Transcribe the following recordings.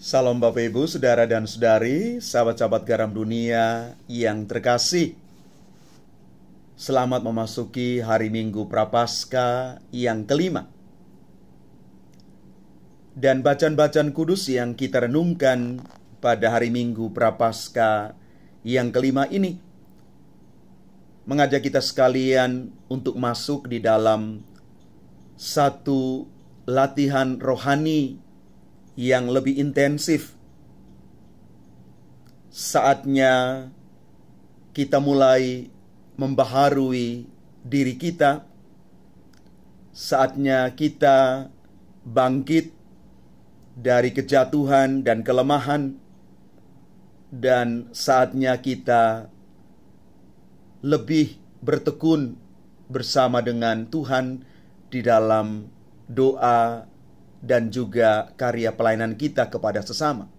Salam Bapak Ibu, Saudara dan Saudari, sahabat-sahabat garam dunia yang terkasih. Selamat memasuki hari Minggu Prapaskah yang kelima. Dan bacaan-bacaan kudus yang kita renungkan pada hari Minggu Prapaskah yang kelima ini mengajak kita sekalian untuk masuk di dalam satu latihan rohani yang lebih intensif. Saatnya kita mulai membaharui diri kita. Saatnya kita bangkit dari kejatuhan dan kelemahan. Dan saatnya kita lebih bertekun bersama dengan Tuhan di dalam doa dan juga karya pelayanan kita kepada sesama.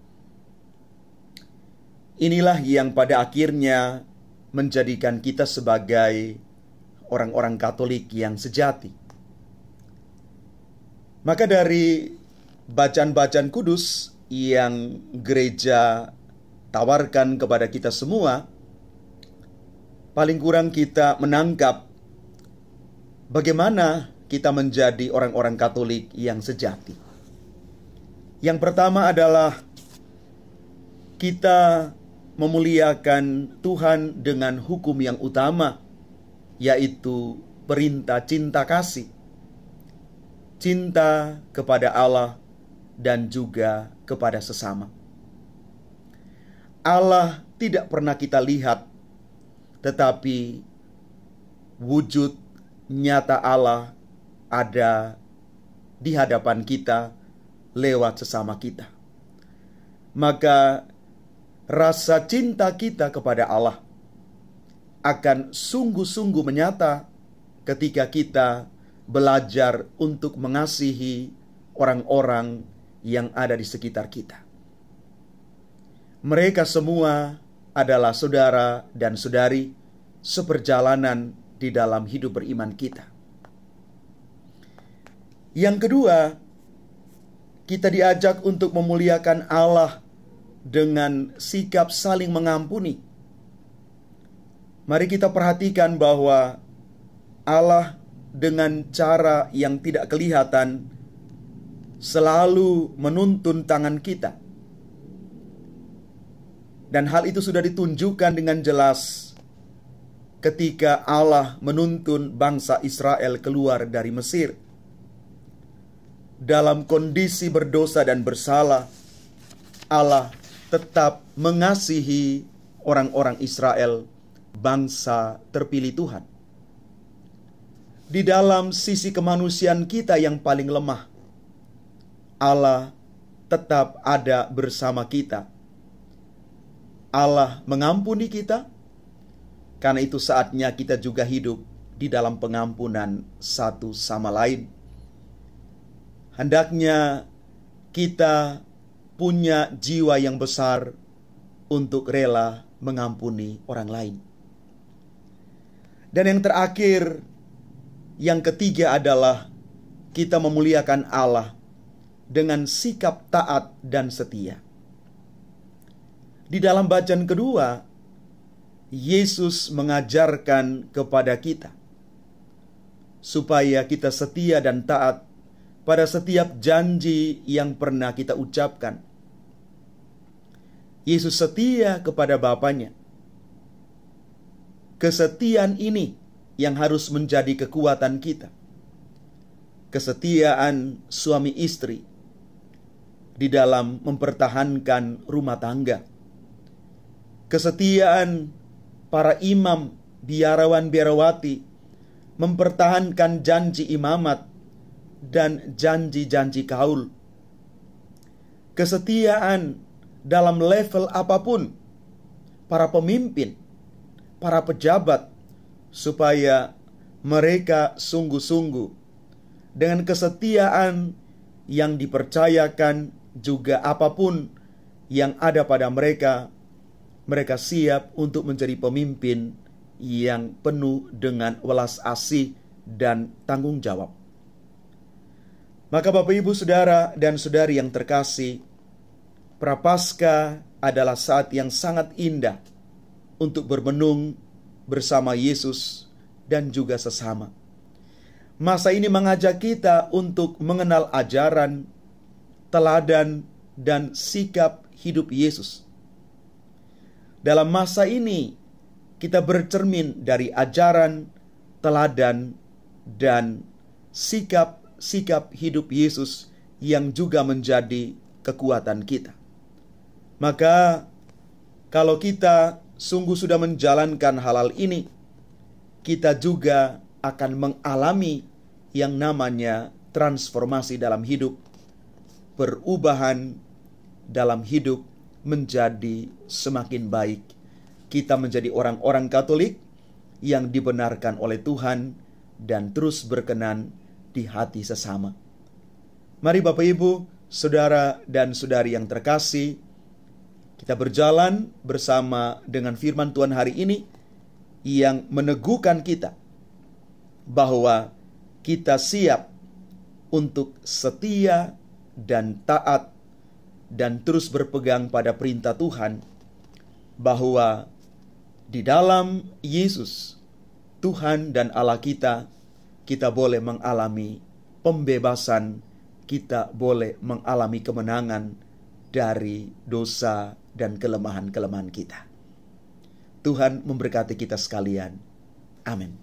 Inilah yang pada akhirnya menjadikan kita sebagai orang-orang Katolik yang sejati. Maka dari bacaan-bacaan kudus yang gereja tawarkan kepada kita semua, paling kurang kita menangkap bagaimana kita menjadi orang-orang Katolik yang sejati. Yang pertama adalah kita memuliakan Tuhan dengan hukum yang utama, yaitu perintah cinta kasih. Cinta kepada Allah dan juga kepada sesama. Allah tidak pernah kita lihat, tetapi wujud nyata Allah ada di hadapan kita lewat sesama kita. Maka rasa cinta kita kepada Allah akan sungguh-sungguh menyata ketika kita belajar untuk mengasihi orang-orang yang ada di sekitar kita. Mereka semua adalah saudara dan saudari seperjalanan di dalam hidup beriman kita. Yang kedua, kita diajak untuk memuliakan Allah dengan sikap saling mengampuni. Mari kita perhatikan bahwa Allah dengan cara yang tidak kelihatan selalu menuntun tangan kita. Dan hal itu sudah ditunjukkan dengan jelas ketika Allah menuntun bangsa Israel keluar dari Mesir. Dalam kondisi berdosa dan bersalah, Allah tetap mengasihi orang-orang Israel, bangsa terpilih Tuhan. Di dalam sisi kemanusiaan kita yang paling lemah, Allah tetap ada bersama kita. Allah mengampuni kita, karena itu saatnya kita juga hidup di dalam pengampunan satu sama lain. Hendaknya kita punya jiwa yang besar untuk rela mengampuni orang lain. Dan yang terakhir, yang ketiga adalah kita memuliakan Allah dengan sikap taat dan setia. Di dalam bacaan kedua, Yesus mengajarkan kepada kita supaya kita setia dan taat pada setiap janji yang pernah kita ucapkan. Yesus setia kepada Bapanya. Kesetiaan ini yang harus menjadi kekuatan kita. Kesetiaan suami istri di dalam mempertahankan rumah tangga. Kesetiaan para imam, biarawan-biarawati mempertahankan janji imamat dan janji-janji kaul. Kesetiaan dalam level apapun para pemimpin, para pejabat, supaya mereka sungguh-sungguh dengan kesetiaan yang dipercayakan, juga apapun yang ada pada mereka, mereka siap untuk menjadi pemimpin yang penuh dengan welas asih dan tanggung jawab. Maka Bapak Ibu Saudara dan Saudari yang terkasih, Prapaskah adalah saat yang sangat indah untuk bermenung bersama Yesus dan juga sesama. Masa ini mengajak kita untuk mengenal ajaran, teladan, dan sikap hidup Yesus. Dalam masa ini, kita bercermin dari ajaran, teladan, dan sikap hidup Yesus yang juga menjadi kekuatan kita. Maka, kalau kita sungguh sudah menjalankan hal-hal ini, kita juga akan mengalami yang namanya transformasi dalam hidup, perubahan dalam hidup menjadi semakin baik. Kita menjadi orang-orang Katolik yang dibenarkan oleh Tuhan dan terus berkenan di hati sesama. Mari Bapak Ibu, saudara dan saudari yang terkasih, kita berjalan bersama dengan firman Tuhan hari ini yang meneguhkan kita bahwa kita siap untuk setia dan taat dan terus berpegang pada perintah Tuhan, bahwa di dalam Yesus, Tuhan dan Allah kita boleh mengalami pembebasan, kita boleh mengalami kemenangan dari dosa dan kelemahan-kelemahan kita. Tuhan memberkati kita sekalian. Amin.